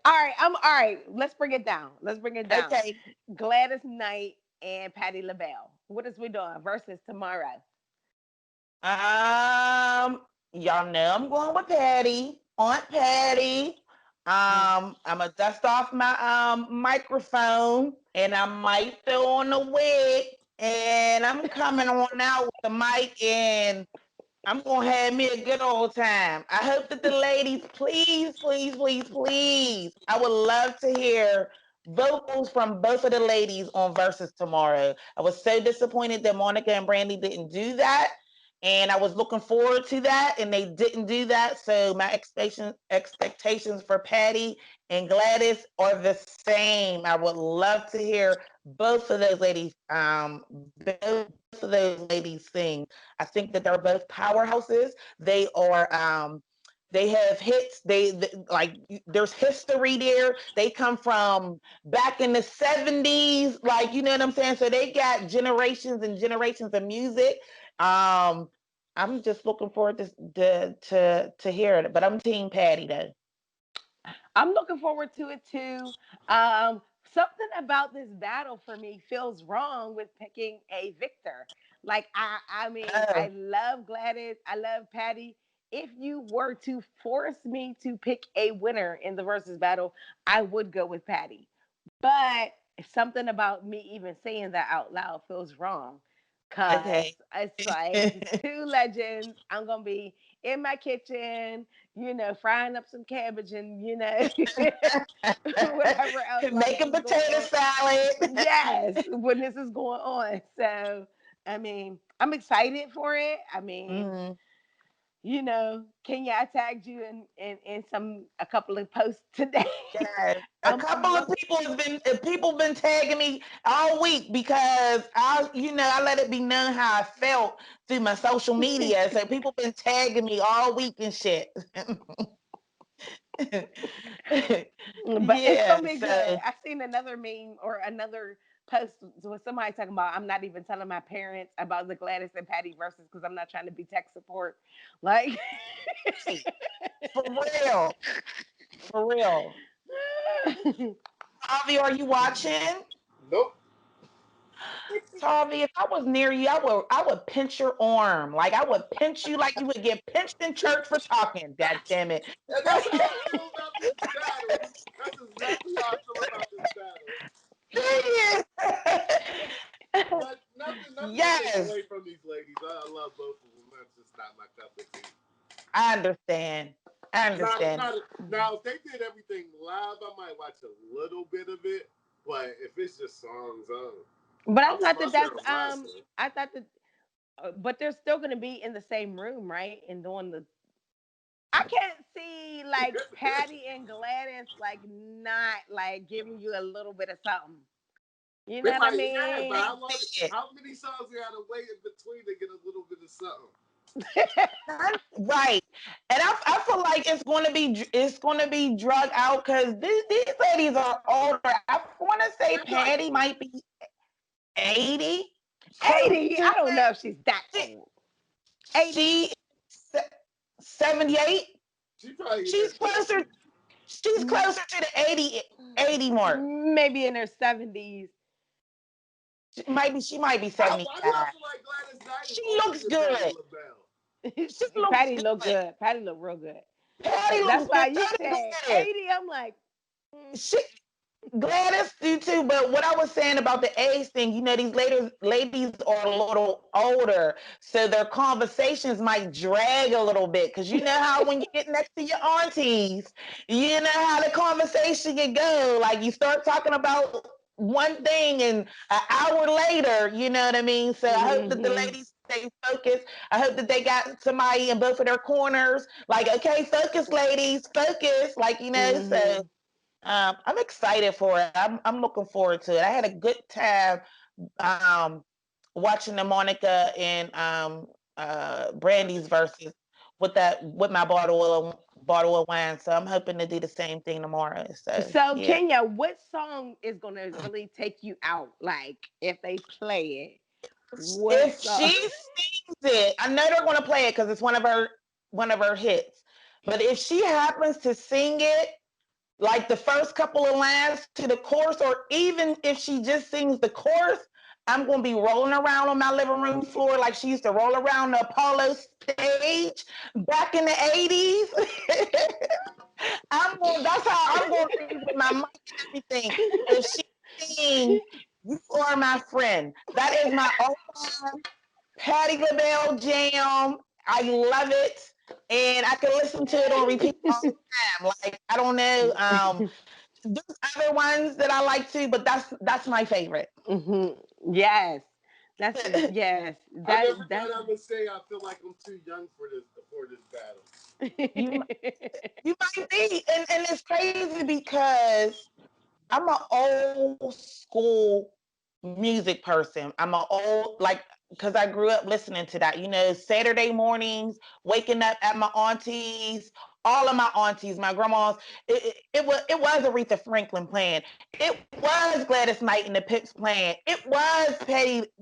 I'm all right. Let's bring it down. Let's bring it down. Okay. Gladys Knight and Patti LaBelle. What is we doing versus tomorrow? Y'all know I'm going with Patty, Aunt Patty. I'm gonna dust off my microphone and I might throw on the wig and I'm coming on out with the mic and I'm gonna have me a good old time. I hope that the ladies, please, please, please, please, I would love to hear vocals from both of the ladies on Versus tomorrow. I was so disappointed that Monica and Brandy didn't do that. And I was looking forward to that, and they didn't do that. So my expectations for Patty and Gladys are the same. I would love to hear both of those ladies, both of those ladies sing. I think that they're both powerhouses. They are they have hits. They like there's history there. They come from back in the 70s, like you know what I'm saying? So they got generations and generations of music. Um I'm just looking forward to hear it. But I'm team Patty though. I'm looking forward to it too. Something about this battle for me feels wrong with picking a victor. Like I mean, I Oh, love Gladys, I love Patty. If you were to force me to pick a winner in the versus battle, I would go with Patty. But something about me even saying that out loud feels wrong. Cause okay. it's like two legends. I'm gonna be in my kitchen, frying up some cabbage and whatever else life Making is going potato on. salad. Yes, when this is going on. So, I mean, I'm excited for it. I mean, Mhm. Kenya, I tagged you in a couple of posts today. Yes. A I'm couple of look. people been tagging me all week because I let it be known how I felt through my social media. So people been tagging me all week and shit. But it's Yeah. gonna be good. So I seen another meme or another post with somebody talking about I'm not even telling my parents about the Gladys and Patty versus because I'm not trying to be tech support. Like hey, for real. For real. Avi, are you watching? Nope. Tavi, if I was near you, I would pinch your arm. Like I would pinch you like you would get pinched in church for talking. God damn it. And that's how I feel about this battle. That's exactly how I feel about this battle. But nothing to take Yes, away from these ladies. I love both of them. That's just not my cup of tea. I understand. I Not, understand. not now. If they did everything live, I might watch a little bit of it. But if it's just songs, but I I'm thought that surprised they're that's a wrestler. I thought that but they're still gonna be in the same room, right? And doing the I can't see like Patty and Gladys like not like giving you a little bit of something. You know They what I might, yeah, but mean? how long? How many songs they gotta wait in between to get a little bit of something? Right, and I feel like it's going to be drug out because these ladies are older. I want to say They're like, Patty might be 80. I'm 80. I doing don't know if she's that it. old. 80, She 78. she probably in her She's closer. seventies. She's closer to the 80 mark. maybe in her 70s. Maybe she might be Why do I 75. feel like Gladys Knight is She older looks than Patti good. LaBelle? She looks Patty look good. good. Patty look real good. Patty That's looks why good. you So does said Gladys. 80. I'm like, She Gladys do too, but what I was saying about the age thing, these ladies are a little older, so their conversations might drag a little bit. Cause you know how when you get next to your aunties, you know how the conversation can go. Like you start talking about one thing and an hour later, you know what I mean? So I hope that the mm-hmm, ladies stay focused. I hope that they got somebody in both of their corners. Like, okay, focus, ladies, focus. Like, so mm-hmm. I'm excited for it. I'm looking forward to it. I had a good time um, watching the Monica and Brandy's verses with my bottle of wine. So I'm hoping to do the same thing tomorrow. So So yeah. Kenya, what song is gonna really take you out? Like if they play it, what If song? she sings it, I know they're going to play it because it's one of her hits. But if she happens to sing it, like the first couple of lines to the chorus, or even if she just sings the chorus, I'm gonna be rolling around on my living room floor like she used to roll around the Apollo stage back in the 80s. That's how I'm gonna be with my mic and everything. If she sings You Are My Friend, that is my all-time Patti LaBelle jam. I love it. And I can listen to it on repeat all the time. Like, I don't know. There's other ones that I like too, but that's my favorite. Yes, that's yes. I never That's. thought I would say I feel like I'm too young for this battle. You you might be, and it's crazy because I'm an old school music person. I'm an old like because I grew up listening to that. Saturday mornings, waking up at my aunties, all of my aunties, my grandmas. It was Aretha Franklin playing. It was Gladys Knight and the Pips playing. It was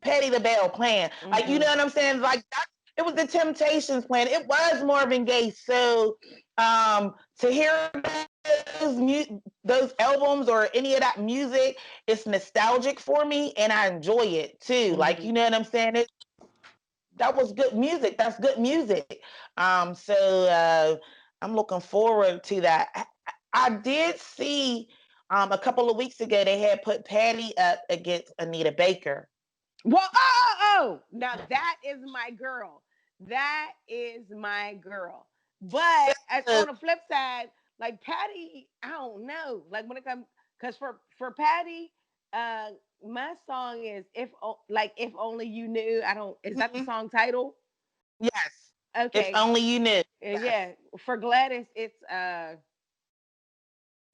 Patti LaBelle playing. Like you know Hmm. what I'm saying? Like that. It was the Temptations playing. It was Marvin Gaye. So to hear those albums or any of that music, it's nostalgic for me and I enjoy it too. Like, Hmm. you know what I'm saying? That was good music. That's good music. So I'm looking forward to that. I did see a couple of weeks ago they had put Patty up against Anita Baker. Well, oh. Now that is my girl. That is my girl. But Uh, on the flip side, like Patty, I don't know. Like when it comes, because for Patty, uh, my song is if only you knew. I don't. Is that the mhm. song title? Yes. If Okay. only you knew. Yeah. Yes. For Gladys, it's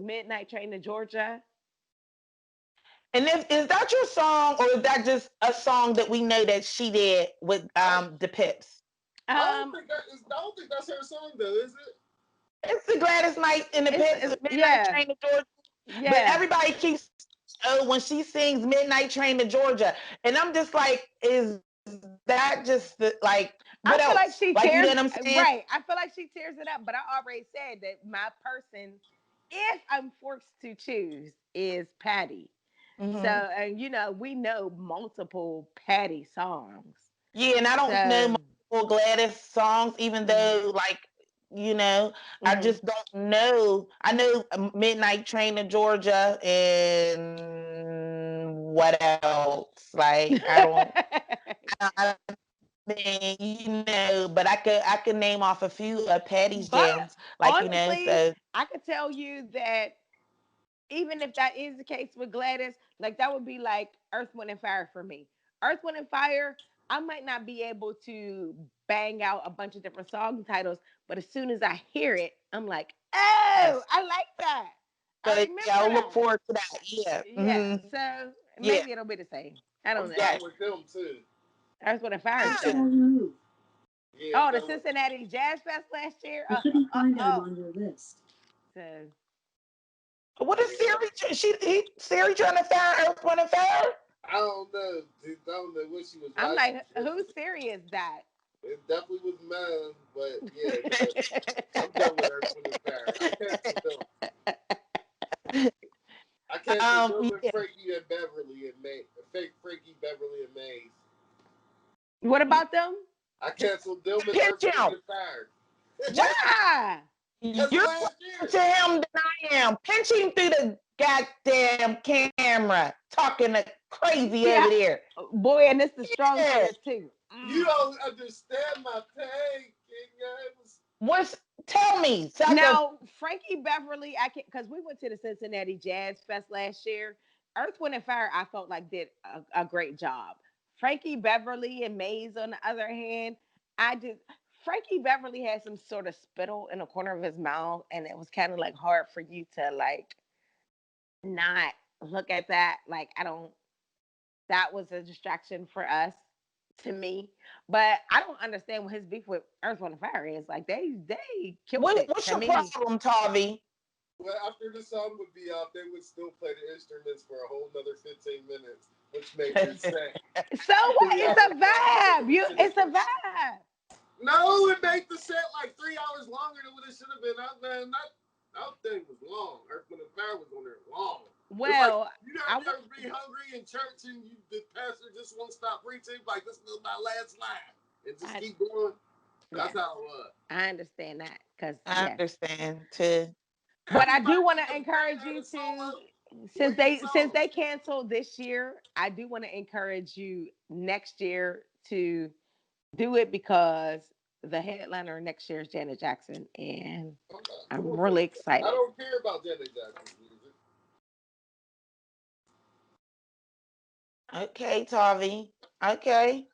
Midnight Train to Georgia. And is that your song, or is that just a song that we know that she did with I, the Pips? Um, I don't think that's her song though, is it? It's the Gladys Knight in the Pips, Midnight yeah, Train to Georgia. But yeah. everybody keeps when she sings Midnight Train to Georgia, and I'm just like, is that just like what I feel else? like she Like you know what tears I'm saying? right. I feel like she tears it up, but I already said that my person, if I'm forced to choose, is Patty. So, Hmm. and we know multiple Patty songs. Yeah, and I don't know So, multiple Gladys songs, even mhm, though like you know, I mhm. just don't know. I know Midnight Train to Georgia and what else? Like I mean, but I could name off a few of Patty's But jams, like honestly, so. I could tell you that even if that is the case with Gladys, like that would be like Earth, Wind, and Fire for me. Earth, Wind, and Fire, I might not be able to bang out a bunch of different song titles, but as soon as I hear it, I'm like, oh, Yes. I like that. I So yeah, remember I'll look that. forward to that. Yeah. Yeah. Hmm. So Yeah. maybe it'll be the same. I don't I'm know. down Yes. with them too. Earth, Wind, and Fire is What's it Ah, dope. on your move? Yeah, I'm Oh, the down with. Cincinnati Jazz Fest last year. I couldn't find them on your list. So what is Yeah, Siri trying to find Earth, Wind, and Fire? I don't know. I don't know what she was I'm watching. like, whose Siri is that? It definitely was mine, but yeah, I'm done with Earth, Wind, and Fire. I canceled them. I canceled them and Yeah. Frankie and Beverly and May. Fake Frankie, Beverly and Mays. What about them? I canceled them and Earth, Pinch Wind, him. and Fire. What? Why? That's You're last closer year. to him than I am. Pinch him through the goddamn camera, talking crazy over Yeah, there. boy, and it's the strong Yeah. sugar too. You Mm. don't understand my pain, King. It was, What's? Tell me, so I can. Now, Frankie Beverly, I can because we went to the Cincinnati Jazz Fest last year. Earth, Wind, and Fire, I felt like did a great job. Frankie Beverly and Maze, on the other hand, I just Frankie Beverly had some sort of spittle in the corner of his mouth, and it was kind of like hard for you to like not look at that. Like I don't. That was a distraction for us, to me. But I don't understand what his beef with Earth, Wind, and Fire is. Like they killed it What's to your me. problem, Tavi? well, after the song would be off, they would still play the instruments for a whole another 15 minutes, which made me sad. So what? 3 It's hours a longer than vibe. what it You, should have it's a been. vibe. No, it made the set like 3 hours longer than what it should have been. That thing was long. Earth, Wind, and Fire was on there long. It's like Well, you I ever w- be hungry in church and the pastor just won't stop preaching. Like this is my last line, and just I keep going. That's yes, how it was. I understand that because I yes, understand too. but I do Everybody want need to a band encourage and you a to solo since lead since song. they canceled this year, I do want to encourage you next year to do it because the headliner next year is Janet Jackson, and I'm I'm okay. really I excited. don't care about Janet Jackson's music. Okay, Tavi. Okay.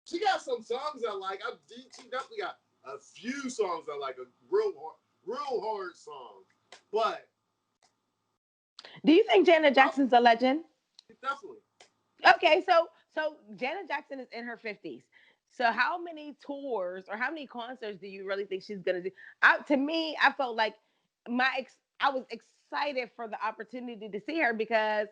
She got some songs I like. She definitely got a few songs I like. A real hard songs. But Do you think Janet I, Jackson's a legend? definitely. Okay, so Janet Jackson is in her 50s. So how many tours or how many concerts do you really think she's gonna do? To me, I felt like I was excited for the opportunity to see her because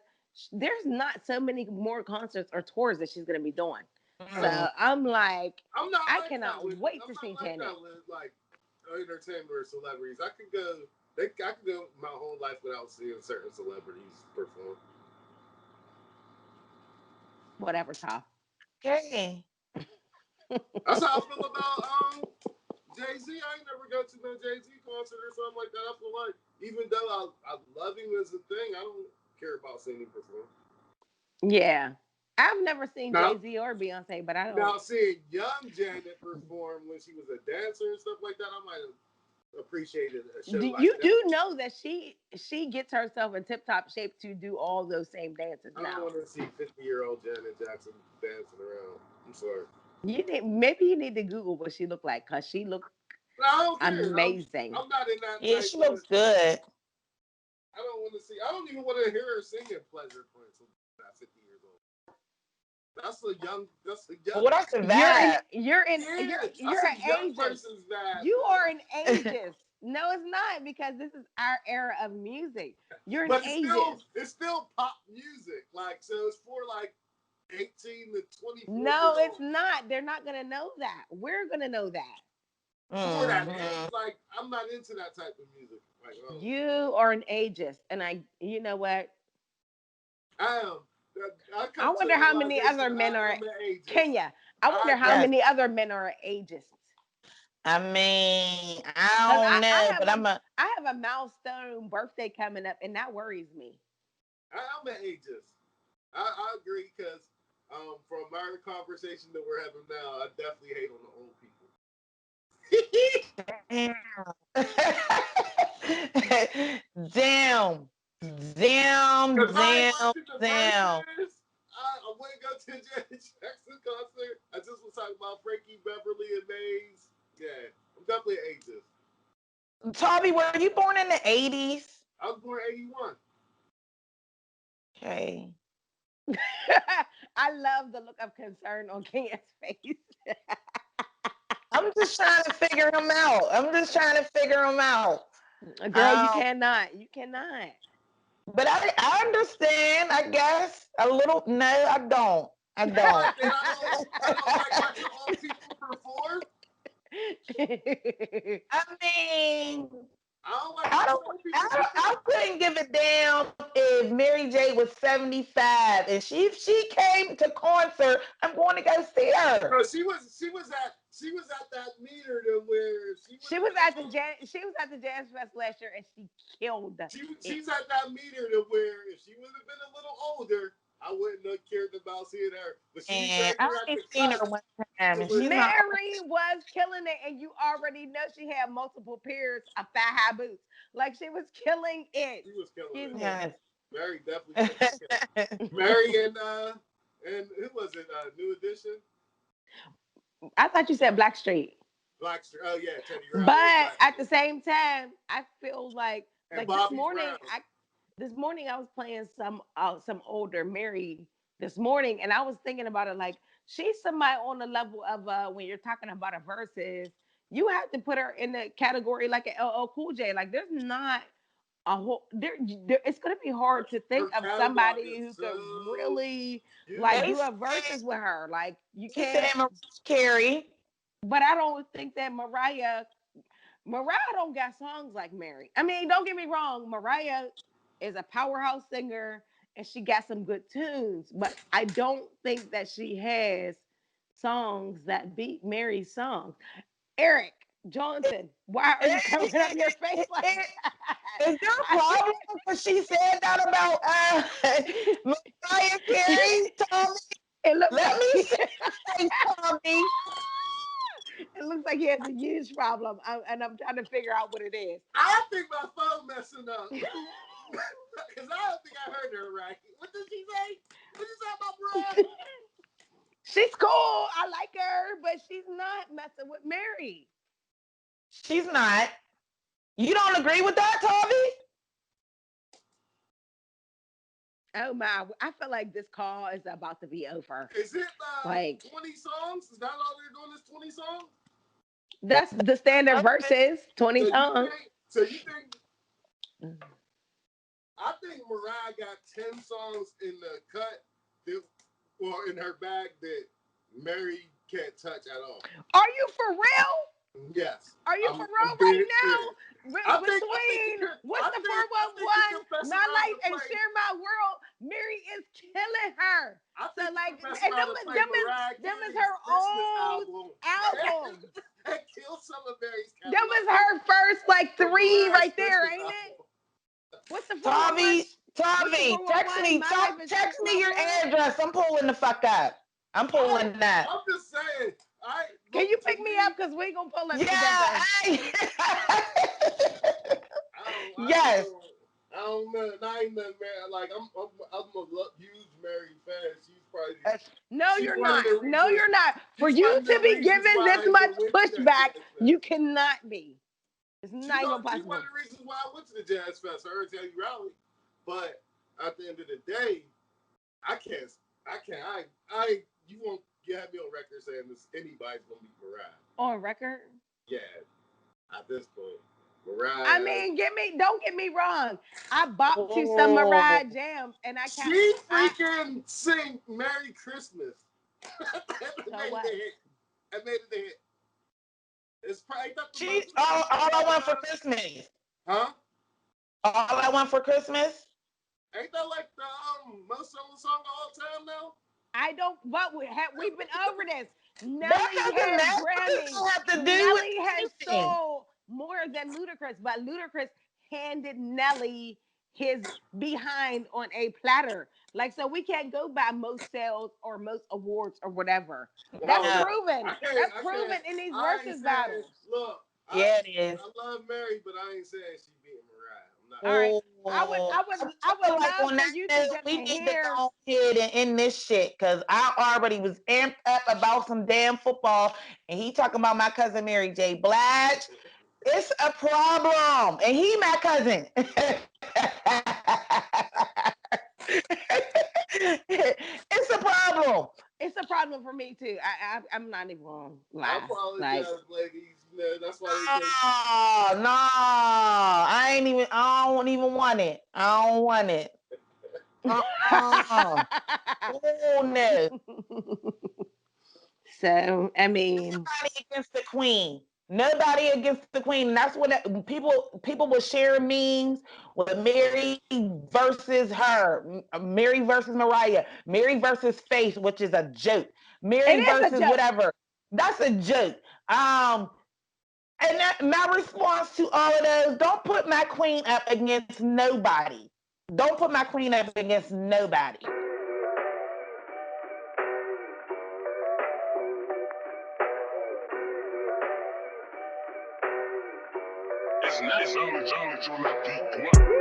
there's not so many more concerts or tours that she's gonna be doing. Mm. So I'm like, I'm not I like that cannot with. wait I'm to not see like Janet. that with like entertainment or celebrities. I could go. I could go my whole life without seeing certain celebrities perform. Whatever, Top. Okay. That's how I feel about Jay Z. I ain't never go to no Jay Z concert or something like that. I feel like even though I love him as a thing, I don't care about seeing him perform. Yeah. I've never seen Now, Jay Z or Beyonce, but I don't. now seeing young Janet perform when she was a dancer and stuff like that, I might have appreciated a show like You that. do know that she gets herself in tip top shape to do all those same dances I don't now. want to see 50-year-old Janet Jackson dancing around. I'm sorry. Maybe you need to Google what she looked like because she looked No, I don't care. amazing. I'm not in that Yeah, type she of. looks good. I don't want to see. I don't even want to hear her singing Pleasure Points at 50 years old. That's a young. That's a young. Well, that's a vibe. Yeah, You're that's a an young ageist. person's vibe, You are man. an ageist. No, it's not because this is our era of music. You're an But ageist. it's still pop music. Like so, it's for like 18 to 24 year No, it's olds. not. They're not gonna know that. We're gonna know that. For that Hmm. age, like I'm not into that type of music. Like You are an ageist, and you know what? I am. I I come to wonder the how many realization other men I are am an ageist. Kenya. I I wonder how Yes. many other men are ages. I mean, Cause I don't know, but I'm a I have a milestone birthday coming up, and that worries me. I'm an ageist. I agree because from our conversation that we're having now, I definitely hate on the old people. damn. Damn. Damn, Because I ain't damn, went to the damn. verses. I wouldn't go to a Janet Jackson concert. I just was talking about Frankie Beverly and Maze. Yeah, I'm definitely an ageist. Toby, were you born in the 80s? I was born 81. Okay. I love the look of concern on Kenya's face. I'm just trying to figure him out. I'm just trying to figure him out. Girl, you Um, cannot. You cannot. but I understand, I guess. A little no, I don't. I don't. What? Then I don't like watching old people perform. I mean, I don't like I watching don't, old people I perform. couldn't give a damn if Mary J was 75 and if she came to concert, I'm going to go see her. No, she was at that meter to where she would she have was been at the a, she was at the Jazz Fest last year, and she killed it. she's at that meter to where if she would have been a little older, I wouldn't have cared about seeing her. But she And came I here at only the seen her cusp one time, to and where she's she not. Mary was killing it, and you already know she had multiple pairs of thigh high boots. Like she was killing it. was killing Excuse it. me. Yes. Mary definitely killing it. Mary and who was it? New Edition, I thought you said Blackstreet. Blackstreet. Oh yeah, Teddy Riley and But at the Blackstreet same time, I feel and this Bobby morning Brown. I was playing some older Mary this morning, and I was thinking about it like she's somebody on the level of when you're talking about a versus, you have to put her in the category like an LL Cool J. Like there's not a whole it's gonna be hard to Her think of catalog somebody is who could so really like huge. They do said, a versus with her. Like you they said can't. Mariah Carey. But I don't think that Mariah. Mariah don't got songs like Mary. I mean, don't get me wrong, Mariah is a powerhouse singer and she got some good tunes, but I don't think that she has songs that beat Mary's songs. Eric Johnson, why are you covering up your face like that? Is there a problem? Because she said that about Mariah Carey, Tommy. It looks Let like me say, Tommy. it looks like he has a huge problem, and I'm trying to figure out what it is. I think my phone messing up. Because I don't think I heard her right. What did she say? What did she say about Mariah? She's cool. I like her, but she's not messing with Mary. She's not. You don't agree with that, Tommy? Oh my! I feel like this call is about to be over. Is it Like 20 songs? Is that all they're doing is 20 songs? that's the standard verses, 20 songs. So you think I think Mariah got 10 songs in the cut that, or in her bag that Mary can't touch at all. Are you for real? Yes. Are you I'm, for I'm real being right now? serious. I think Between what's the I think you 411, can mess My around Life, and and play. Share My World, Mary is killing her. I So think like, you can mess and around and play Mariah them is Carey's her Christmas old album albums. and kill some of Mary's Them catalog. is her first like With three Mariah's right there, Christmas ain't it? album. What's the 411? Tommy, What's the Tommy, text 411? me. My Life and Share Text My me your World. address. I'm pulling the fuck up. I'm pulling that. I'm just saying. Can Look, you to pick me me, up? Because we gonna pull up Yeah. together. Yes. I don't know. Not even that man. Like I'm a huge Mary fan. No, She's you're one of not. the No, reasons. you're not. For She's you one of to the be reasons given why this I even much went to that pushback, jazz fest. you cannot be. It's not even She's one possible. of the reasons why I went to the jazz fest. I heard Teddy Riley, but at the end of the day, I can't. You won't get me on record saying this. Anybody's gonna beat Mariah. On record? Yeah, at this point, Mariah. I mean, don't get me wrong. I bopped to some Oh. Mariah jams, and She freaking sing Merry Christmas. It So made what? it a hit. It made it a hit. It's probably not the She most. all I want for Christmas. Huh? All I want for Christmas. Ain't that like the most selling song of all time now? I don't. We've been over this. That Nelly doesn't has matter. It Grammys. doesn't have to do with Nelly has anything. sold more than Ludacris, but Ludacris handed Nelly his behind on a platter. Like, so we can't go by most sales or most awards or whatever. That's Oh, No. proven. I can't. That's I proven can't. in these I ain't versus saying. battles. Look, Yeah, it is. I love Mary, but I ain't saying she beating Mariah. I'm not. All right. Oh, I feel would like love on for that you to note, just we need to hear. go ahead and end this shit because I already was amped up about some damn football, and he talking about my cousin Mary J. Blige. It's a problem, and he my cousin. It's a problem. It's a problem for me too. I'm not even gonna I lie. Like, apologize, ladies. You know, that's why they say. Oh no, I ain't even. I don't even want it. I don't want it. Uh-uh. Oh no. so I mean, Nobody against the queen. Nobody against the queen. And that's what people will share memes with Mary versus her, Mary versus Mariah, Mary versus Faith, which is a joke. it Mary is a versus joke. whatever. That's a joke. And my response to all of those: don't put my queen up against nobody. Don't put my queen up against nobody. It's not so, on that beat.